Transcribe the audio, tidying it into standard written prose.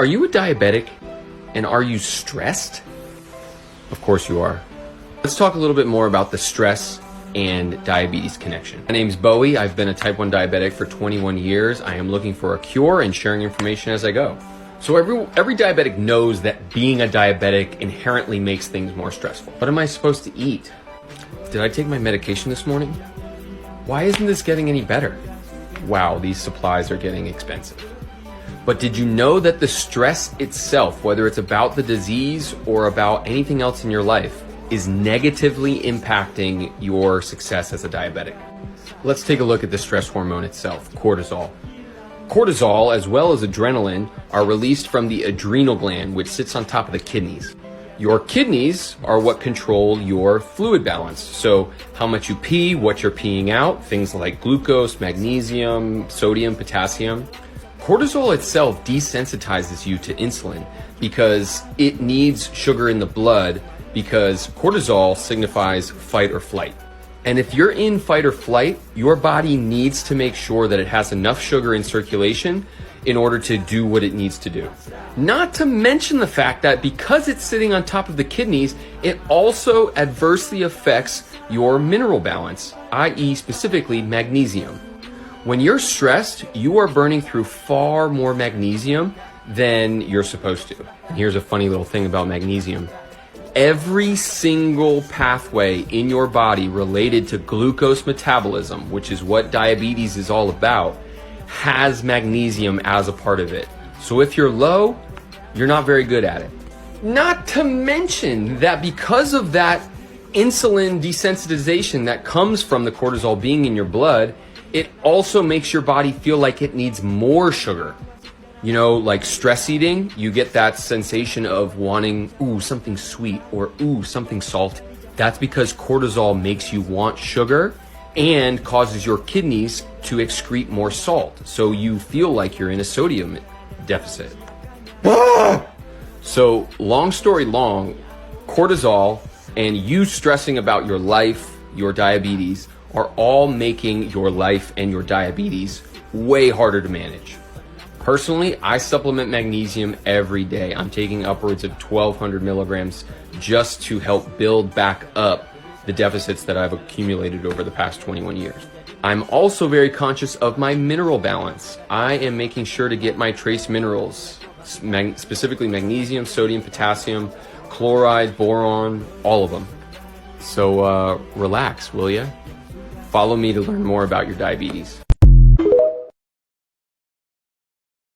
Are you a diabetic, and are you stressed? Of course you are. Let's talk a little bit more about the stress and diabetes connection. My name's Bowie. I've been a type 1 diabetic for 21 years. I am looking for a cure and sharing information as I go. So every diabetic knows that being a diabetic inherently makes things more stressful. What am I supposed to eat? Did I take my medication this morning? Why isn't this getting any better? Wow, these supplies are getting expensive. But did you know that the stress itself, whether it's about the disease or about anything else in your life, is negatively impacting your success as a diabetic? Let's take a look at the stress hormone itself, cortisol. Cortisol, as well as adrenaline, are released from the adrenal gland, which sits on top of the kidneys. Your kidneys are what control your fluid balance. So how much you pee, what you're peeing out, things like glucose, magnesium, sodium, potassium. Cortisol itself desensitizes you to insulin because it needs sugar in the blood, because cortisol signifies fight or flight. And if you're in fight or flight, your body needs to make sure that it has enough sugar in circulation in order to do what it needs to do. Not to mention the fact that because it's sitting on top of the kidneys, it also adversely affects your mineral balance, i.e. specifically magnesium. When you're stressed, you are burning through far more magnesium than you're supposed to. And here's a funny little thing about magnesium. Every single pathway in your body related to glucose metabolism, which is what diabetes is all about, has magnesium as a part of it. So if you're low, you're not very good at it. Not to mention that because of that insulin desensitization that comes from the cortisol being in your blood, it also makes your body feel like it needs more sugar. You know, like stress eating, you get that sensation of wanting, something sweet or something salty. That's because cortisol makes you want sugar and causes your kidneys to excrete more salt. So you feel like you're in a sodium deficit. So long story long, cortisol and you stressing about your life, your diabetes, are all making your life and your diabetes way harder to manage. Personally, I supplement magnesium every day. I'm taking upwards of 1,200 milligrams just to help build back up the deficits that I've accumulated over the past 21 years. I'm also very conscious of my mineral balance. I am making sure to get my trace minerals, specifically magnesium, sodium, potassium, chloride, boron, all of them. So relax, will ya? Follow me to learn more about your diabetes.